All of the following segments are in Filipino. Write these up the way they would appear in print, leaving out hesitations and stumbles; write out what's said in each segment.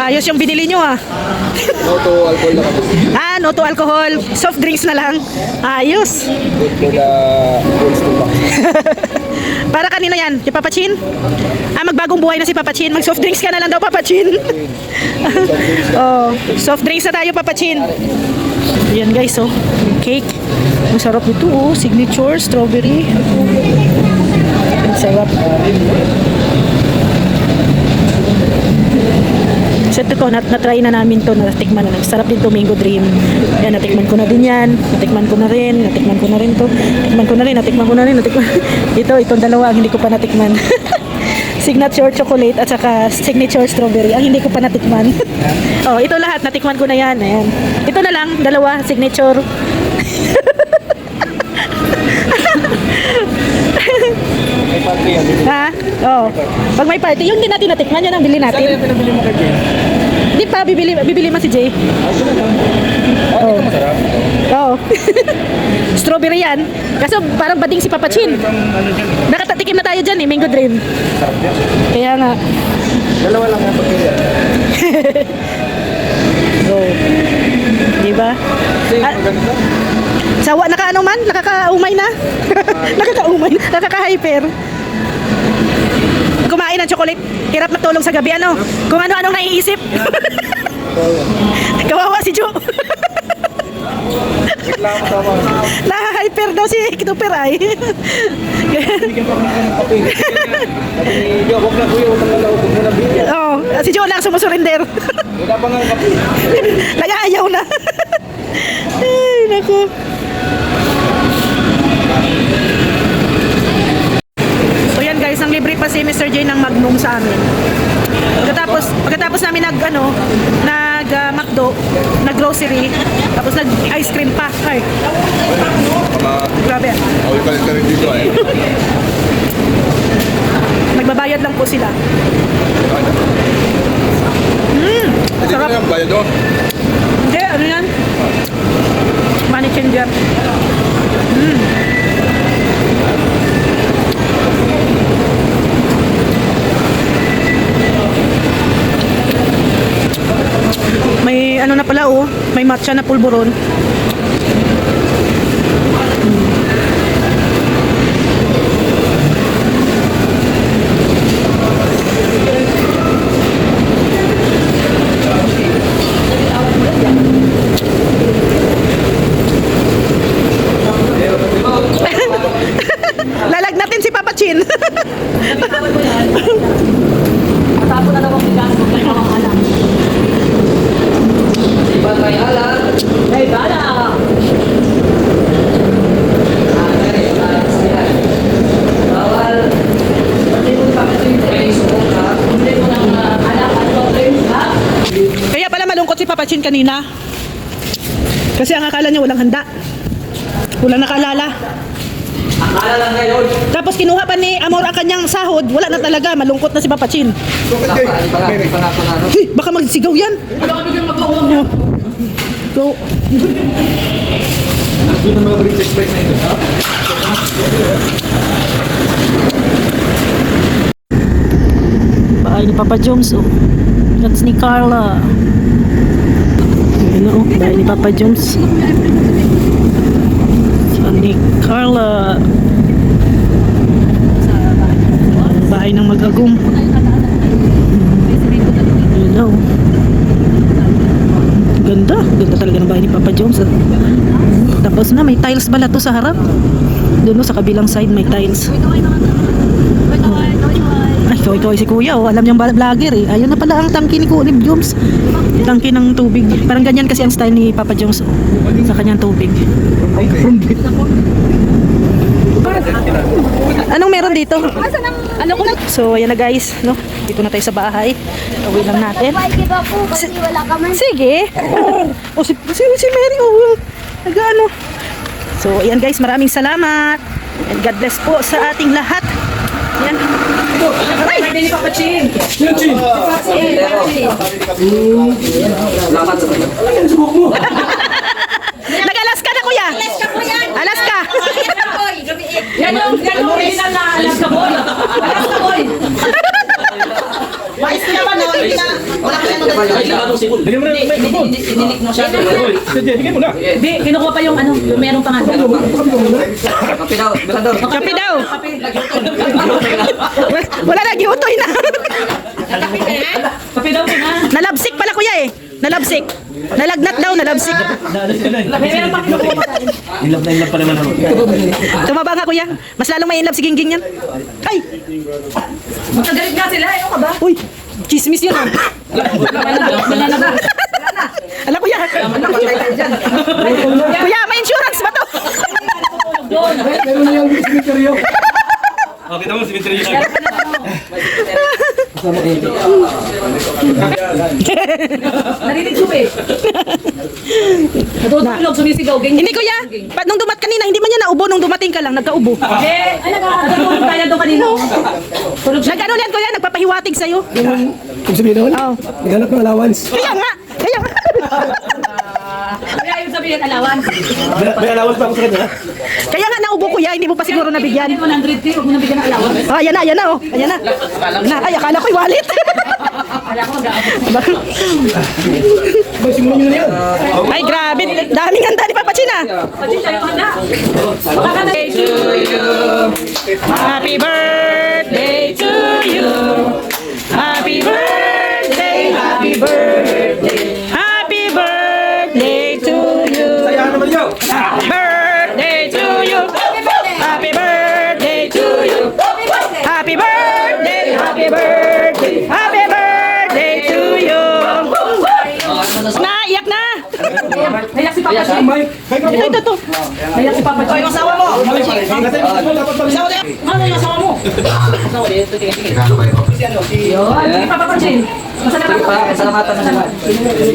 Ayos yung binili nyo ah. No to alcohol na kami. Ah, no to alcohol. Soft drinks na lang. Ayos. Good for the old stomach. Para kanina yan, si Papa Chin. Ah, magbagong buhay na si Papa Chin. Mag soft drinks ka na lang daw, Papa Chin. Oh, soft drinks na tayo, Papa Chin. Yan guys, oh. Cake. Ang sarap nito, oh. Signature, strawberry. Ang sarap. So ito, na-try na namin to, natikman na. Sarap din to, Mango Dream. Yan, natikman ko na din yan. Natikman ko na rin to. Natikman ko na rin. Itong dalawa ang hindi ko pa natikman. Signature chocolate at saka signature strawberry ang hindi ko pa natikman. Oh, ito lahat natikman ko na yan. Ayan. Ito na lang, dalawa, signature. May party yan. Ha? Oh. Pag may party, yung din natin natikman, yan ang bili natin. Saan yung pinabili mo kay Jay? Hindi pa, bibili mo si Jay. Oh, ito masarap. Oo. Strawberry yan. Kaso parang bading si Papa Chin. Nakatatikim na tayo dyan eh, Mango Dream. Sarap yan. Kaya nga. Dalawa lang yan pagkaya. So, di ba? Kasi maganda. Sawa, nakaano man? Nakakaumay na? Nakakaumay? Nakaka-hyper? Kumain ng chocolate. Hirap matulog sa gabi, ano? Kung ano-anong naiisip. Kawawa si Jo. Reklamo sama. Na-hyper daw si Kituper ay. Bigyan pa kami ng kape. Sabi ni Jo, huwag na kuya, huwag na lalaw. Huwag mo na bigyan. Oh, si Jo lang sumusurrender. Wala pa nga ang kape. Kaya ayaw na. Ay, naku. So yan guys, ang libre pa si Mr. J ng Magnum sa amin. Pagkatapos namin McDo, nag-grocery, tapos nag-ice cream pa. Ay. Grabe. Awal ka rin dito eh. Nagbabayad lang po sila. Hindi ko na yung bayad doon. Hindi, ano yan? Money changer. May ano na pala oh, may matcha na pulburon. Lalagnatin si Papa Chin. Tapos na naman bigas, huwag na naman alam. Iba may alam. May bala. Bawal. Hindi mo kapatid kayo suot ha. Hindi mo nang alam at problem ha. Kaya pala malungkot si Papa Chin kanina. Kasi ang akala niya walang handa. Walang nakalala. Akala lang ngayon. Tapos kinuha pa ni Amor ang kanyang sahod. Wala na talaga. Malungkot na si Papa Chin. Hindi pa nga. Hey, baka magsigaw yan. Wala ka bigyan mag-uong. Go. Ito na mga British break na ito, ha? Bahay ni Papa Jones, oh. That's ni Carla. Ayan, oh. Bahay ni Papa Jones. Saan ni Carla? Bahay ng mag-agum. Ayan, oh. Ganda. Ganda talaga ng bahay ni Papa Jones. Ah. Tapos na, may tiles pala to sa harap. Doon sa kabilang side may tiles. Ay, kaway si Kuya, oh. Alam niyang vlogger eh. Ayun na pala ang tangki ni Kuya Jones. Tangki ng tubig. Parang ganyan kasi ang style ni Papa Jones, oh. Sa kanyang tubig. Anong meron dito? Ano ko na? So, ayan na guys, no? Dito na tayo sa bahay. Uwi lang natin. Pwede ba po? Kasi wala ka man. Sige. O si Mary, oh. Nag-ano. So, ayan guys, maraming salamat. And God bless po sa ating lahat. Ayan. Ay! Hindi ni Papa Chin. Salamat sa mga. Nag-Alaska na, Kuya. Alaska. Yan yung original na Alaska boy. Alaska boy. Mais ka naman, no? Wala ka Ay, lahat ng sipon. Bigyan mo na may kapon. Inilik mo siya. Sige, bigyan mo na. Di, kinukuha pa yung ano, yung meron pa nga. Kape daw, Belador. Kape daw. Wala na, giutoy na. Kape daw na. Nalabsik pala kuya eh. Nalabsik. Nalagnat daw, nalabsik. Meron pa kinukuha pa tayo. Ilang na ilang pa naman ako. Tumaba nga kuya. Mas lalong may inlove si Gingging yan. Ay! Magkagalit nga sila, ano ka ba? Uy! Chismis yun ah. Wala na ba? Ala kuya. Kuya, may insurance ba to? Meron na yung cemetery. Okay, tama cemetery na. Narinig ko eh. Natutulog, sumisigaw. Ganyan. Hindi kuya. Nung dumat kanina, hindi man niya naubo. Nung dumating ka lang, nagkaubo. Eh, natutulog tayo doon kanina. Tulog siya. Nag-ano yan kuya, nagpapahiwatig sa'yo. Kung sabihin naman, Oo. naghanap ng allowance. Kaya nga. Kaya nga. Kaya yung sabihin, alawan. May allowance pa ako sa kanya. Kaya nga naubo kuya, hindi mo pa siguro nabigyan. 100K, huwag mo nabigyan ng alawan. Ah, ayan na, oh. Ayan na. Ay, akala ko'y wallet. Kaya ko mag-aabot. May simulan nyo na yan. Ay, grabe. Daming handa ni Papa China. Pati siya yung handa. Makakanta. Happy birthday to you. Happy birthday, happy birthday. Happy birthday to you. Sayahan naman nyo. Happy birthday to you. Happy birthday to you. Happy birthday, happy birthday. Happy birthday to you. Naiyak na. Naiyak si Papa Jim. Ito. Naiyak si Papa Jim. Ay, yung asawa mo. Ano yung asawa mo? Yun. Sige pa, Papa Jim. Salamatan na naman.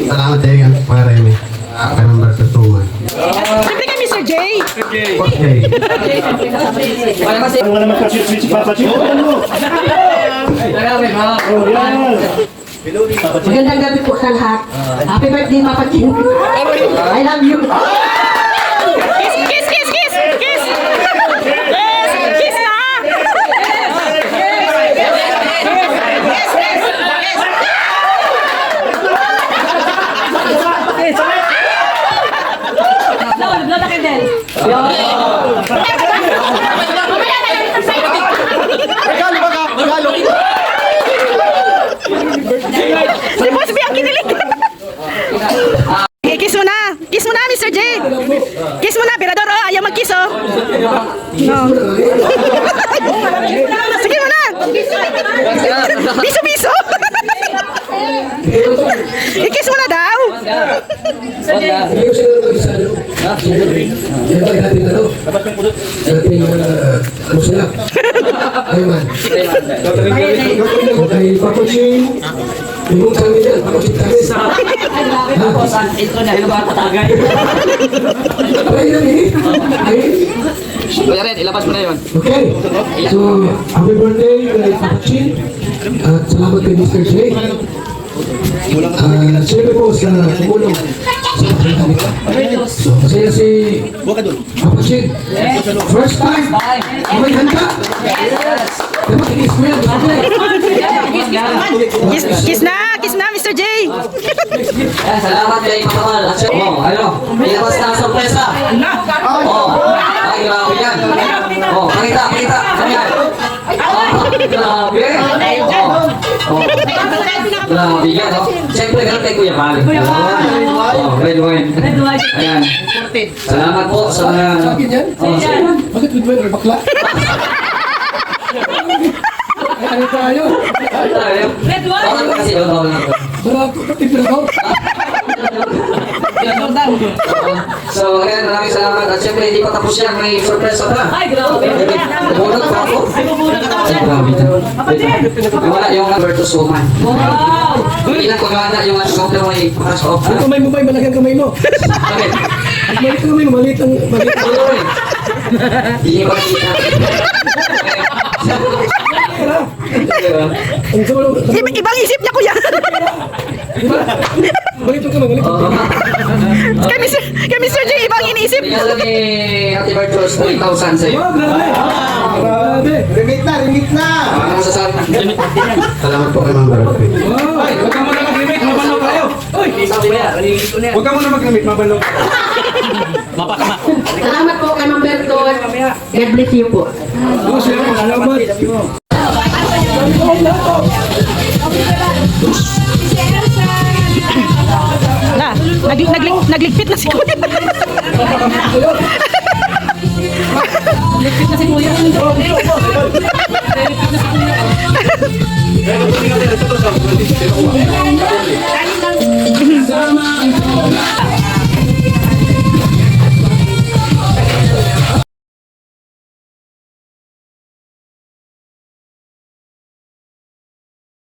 Salamat din Kuya Remy. Remember to tuman. Siyempre kay Mr. J. Okay. Wala kasi. Wala naman ka-switch si Papa Chico. Ano? Magandang gabi po sa lahat. Happy birthday, Papa Chin. I love you. Kiss. Kiss na. Blow the candle. Si Boss B ang kinilig. Kiss mo na. Kiss mo na, Mr. J. Kiss mo na, Pirador. Oh, ayaw mag-kiss, oh. No. Sige mo na. Biso. I-kiss mo na daw. Okay, Papa Chin. Ibang kami yan. Papa Chin kami. Intro na, ano ba tatagay? Ay, yan eh. Ay. Kuya Red, ilabas mo na yun. Okay. So, happy birthday kay Papa Chin. At salamat kay Mr. J. Siyempre po sa tumulong sa pagkakita nito. So, masaya si Papa Chin. First time, may handa. Diba, tinis mo yan. Kiss na, Mr. J. Salamat kay Makamal. Ano? May labas na ang sorpresa. Ay, grabe yan. Pakita. Ganyan. Grabe. Grabe yan. Siyempre, ganun kay Kuya Mal. Red wine. Ayan. Salamat po sa mga... Bakit with weather, bakla? Ano tayo? Red wine! Bakit kasi doon ako? Sarap, tipid ako. So, again, maraming salamat. At syempre, hindi pa tapos yan. May surprise pa. Ay, grabe. Nabunod pa ako. Ay, bubunod ka Ay, grabe na. Wala yung Alberto's woman. Wow! Hindi na pagkana yung software mo ay pass off. Ang kamay mo ba? Malaki ang kamay mo. Bakit? Maliit ang kamay mo. Maliit ang... Hindi ba kita? Ang kamay mo. Ibang isip niya, kuya. Maliit ang kamay. Maliit ang kamay. Kay Mr. J, ibang iniisip. Bigyan lang ni Ate Bertos 3,000 sa'yo. Grabe. Rimit na! Ano masasabi? Salamat po kay Ma'am Dorothy. Ay, huwag ka muna mag-remake. Huwag ka muna maglamit, mabalong. Salamat po kay Ma'am Bertot. God bless you po. Oo, sila po, salamat. Na, nagligpit na si Kuya. Ito,